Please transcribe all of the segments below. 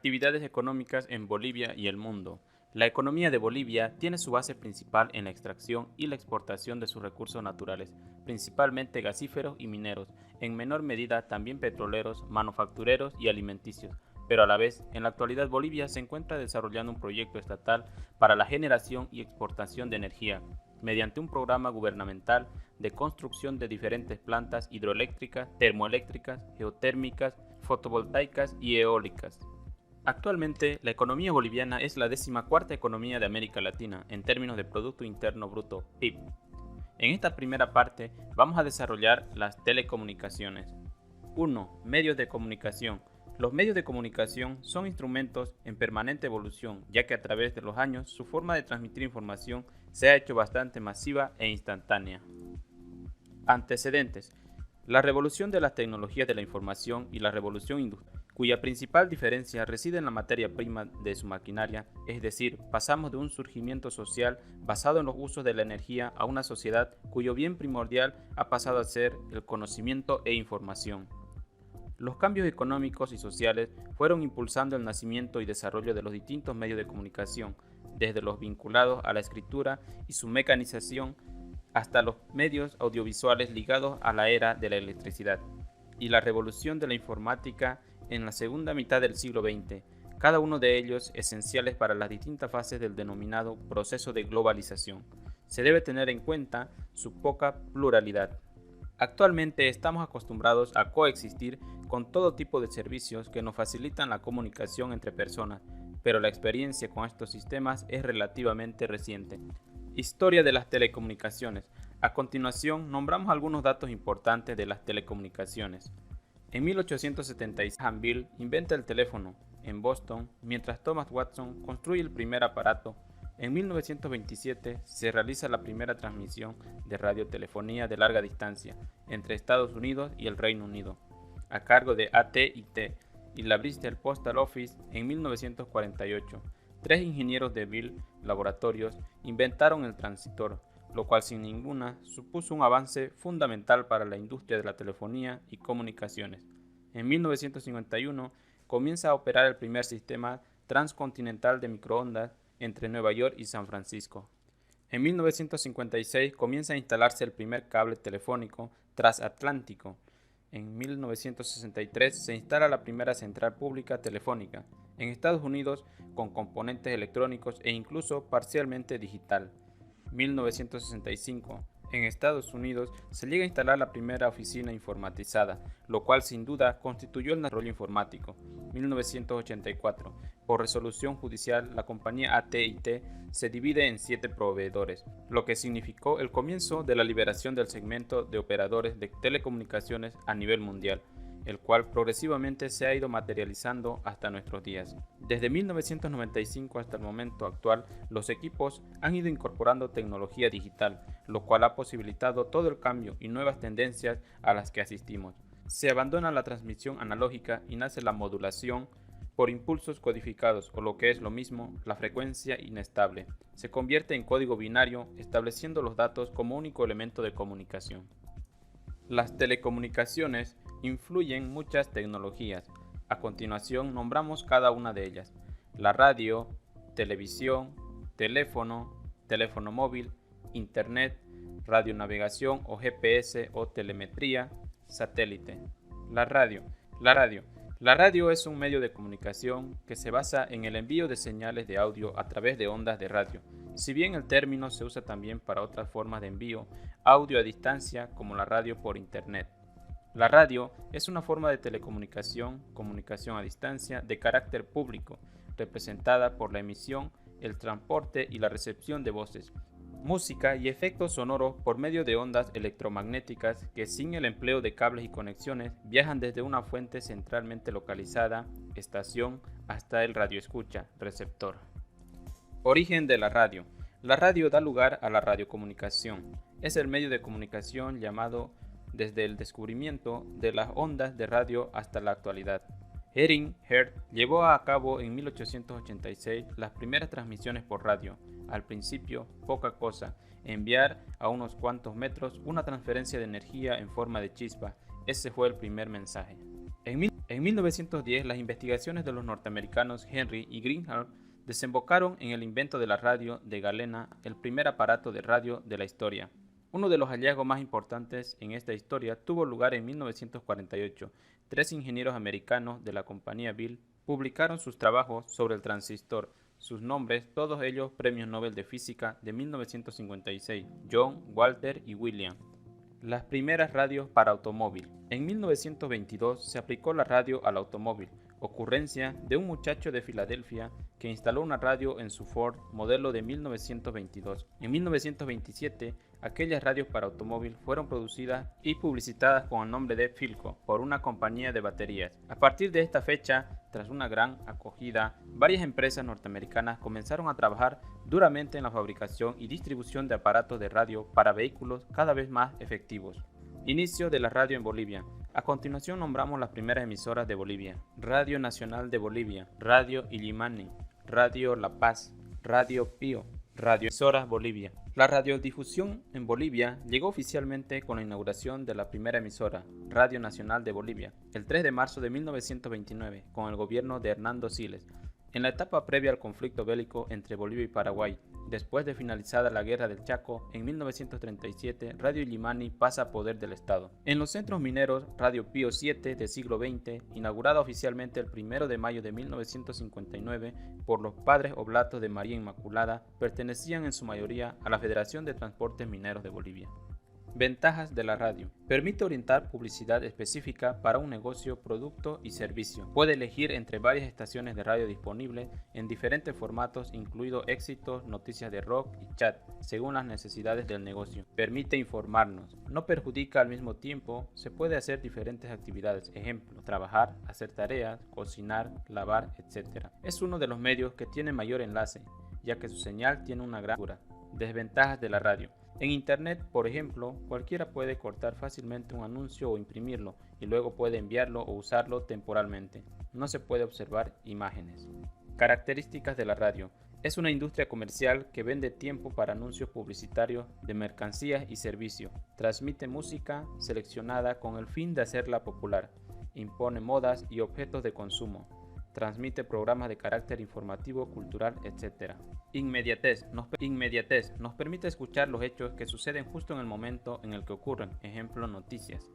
Actividades económicas en Bolivia y el mundo. La economía de Bolivia tiene su base principal en la extracción y la exportación de sus recursos naturales, principalmente gasíferos y mineros, en menor medida también petroleros, manufactureros y alimenticios. Pero a la vez, en la actualidad Bolivia se encuentra desarrollando un proyecto estatal para la generación y exportación de energía, mediante un programa gubernamental de construcción de diferentes plantas hidroeléctricas, termoeléctricas, geotérmicas, fotovoltaicas y eólicas. Actualmente, la economía boliviana es la 14ª economía de América Latina en términos de Producto Interno Bruto (PIB). En esta primera parte vamos a desarrollar las telecomunicaciones. 1. Medios de comunicación. Los medios de comunicación son instrumentos en permanente evolución, ya que a través de los años su forma de transmitir información se ha hecho bastante masiva e instantánea. Antecedentes. La revolución de las tecnologías de la información y la revolución industrial, cuya principal diferencia reside en la materia prima de su maquinaria, es decir, pasamos de un surgimiento social basado en los usos de la energía a una sociedad cuyo bien primordial ha pasado a ser el conocimiento e información. Los cambios económicos y sociales fueron impulsando el nacimiento y desarrollo de los distintos medios de comunicación, desde los vinculados a la escritura y su mecanización, hasta los medios audiovisuales ligados a la era de la electricidad y la revolución de la informática en la segunda mitad del siglo XX, cada uno de ellos esenciales para las distintas fases del denominado proceso de globalización. Se debe tener en cuenta su poca pluralidad. Actualmente estamos acostumbrados a coexistir con todo tipo de servicios que nos facilitan la comunicación entre personas, pero la experiencia con estos sistemas es relativamente reciente. Historia de las telecomunicaciones. A continuación, nombramos algunos datos importantes de las telecomunicaciones. En 1876, Graham Bell inventa el teléfono en Boston, mientras Thomas Watson construye el primer aparato. En 1927 se realiza la primera transmisión de radiotelefonía de larga distancia entre Estados Unidos y el Reino Unido, a cargo de AT&T y la Bristol Postal Office en 1948. Tres ingenieros de Bell Laboratorios inventaron el transistor, lo cual sin ninguna supuso un avance fundamental para la industria de la telefonía y comunicaciones. En 1951 comienza a operar el primer sistema transcontinental de microondas entre Nueva York y San Francisco. En 1956 comienza a instalarse el primer cable telefónico transatlántico. En 1963 se instala la primera central pública telefónica en Estados Unidos con componentes electrónicos e incluso parcialmente digital. 1965. En Estados Unidos se llega a instalar la primera oficina informatizada, lo cual sin duda constituyó el desarrollo informático. 1984. Por resolución judicial, la compañía AT&T se divide en 7 proveedores, lo que significó el comienzo de la liberación del segmento de operadores de telecomunicaciones a nivel mundial, el cual progresivamente se ha ido materializando hasta nuestros días. Desde 1995 hasta el momento actual, los equipos han ido incorporando tecnología digital, lo cual ha posibilitado todo el cambio y nuevas tendencias a las que asistimos. Se abandona la transmisión analógica y nace la modulación por impulsos codificados, o lo que es lo mismo, la frecuencia inestable. Se convierte en código binario, estableciendo los datos como único elemento de comunicación. Las telecomunicaciones influyen muchas tecnologías. A continuación nombramos cada una de ellas: la radio, televisión, teléfono, teléfono móvil, internet, radionavegación o GPS o telemetría, satélite. La radio. La radio es un medio de comunicación que se basa en el envío de señales de audio a través de ondas de radio. Si bien el término se usa también para otras formas de envío audio a distancia como la radio por internet. La radio es una forma de telecomunicación, comunicación a distancia de carácter público, representada por la emisión, el transporte y la recepción de voces, música y efectos sonoros por medio de ondas electromagnéticas que, sin el empleo de cables y conexiones, viajan desde una fuente centralmente localizada, estación, hasta el radioescucha, receptor. Origen de la radio. La radio da lugar a la radiocomunicación. Es el medio de comunicación llamado desde el descubrimiento de las ondas de radio hasta la actualidad. Hering Hertz llevó a cabo en 1886 las primeras transmisiones por radio. Al principio, poca cosa, enviar a unos cuantos metros una transferencia de energía en forma de chispa. Ese fue el primer mensaje. En En 1910, las investigaciones de los norteamericanos Henry y Greenhalgh desembocaron en el invento de la radio de galena, el primer aparato de radio de la historia. Uno de los hallazgos más importantes en esta historia tuvo lugar en 1948. Tres ingenieros americanos de la compañía Bell publicaron sus trabajos sobre el transistor. Sus nombres, todos ellos premios Nobel de Física de 1956, John, Walter y William. Las primeras radios para automóvil. En 1922 se aplicó la radio al automóvil, ocurrencia de un muchacho de Filadelfia que instaló una radio en su Ford modelo de 1922. En 1927, aquellas radios para automóvil fueron producidas y publicitadas con el nombre de Philco por una compañía de baterías. A partir de esta fecha, tras una gran acogida, varias empresas norteamericanas comenzaron a trabajar duramente en la fabricación y distribución de aparatos de radio para vehículos cada vez más efectivos. Inicio de la radio en Bolivia. A continuación nombramos las primeras emisoras de Bolivia: Radio Nacional de Bolivia, Radio Illimani, Radio La Paz, Radio Pío, Radio Emisoras Bolivia. La radiodifusión en Bolivia llegó oficialmente con la inauguración de la primera emisora, Radio Nacional de Bolivia, el 3 de marzo de 1929, con el gobierno de Hernando Siles, en la etapa previa al conflicto bélico entre Bolivia y Paraguay. Después de finalizada la Guerra del Chaco, en 1937, Radio Illimani pasa a poder del Estado. En los centros mineros, Radio Pío VII del siglo XX, inaugurada oficialmente el 1 de mayo de 1959 por los padres oblatos de María Inmaculada, pertenecían en su mayoría a la Federación de Transportes Mineros de Bolivia. Ventajas de la radio. Permite orientar publicidad específica para un negocio, producto y servicio. Puede elegir entre varias estaciones de radio disponibles en diferentes formatos, incluido éxitos, noticias de rock y chat, según las necesidades del negocio. Permite informarnos. No perjudica al mismo tiempo. Se puede hacer diferentes actividades, ejemplo, trabajar, hacer tareas, cocinar, lavar, etc. Es uno de los medios que tiene mayor enlace, ya que su señal tiene una gran duración. Desventajas de la radio. En Internet, por ejemplo, cualquiera puede cortar fácilmente un anuncio o imprimirlo y luego puede enviarlo o usarlo temporalmente. No se puede observar imágenes. Características de la radio. Es una industria comercial que vende tiempo para anuncios publicitarios de mercancías y servicios. Transmite música seleccionada con el fin de hacerla popular. Impone modas y objetos de consumo. Transmite programas de carácter informativo, cultural, etc. Inmediatez. Nos permite escuchar los hechos que suceden justo en el momento en el que ocurren, ejemplo, noticias.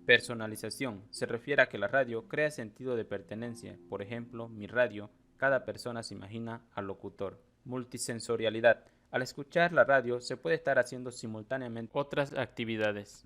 Personalización. Se refiere a que la radio crea sentido de pertenencia, por ejemplo, mi radio, cada persona se imagina al locutor. Multisensorialidad. Al escuchar la radio se puede estar haciendo simultáneamente otras actividades.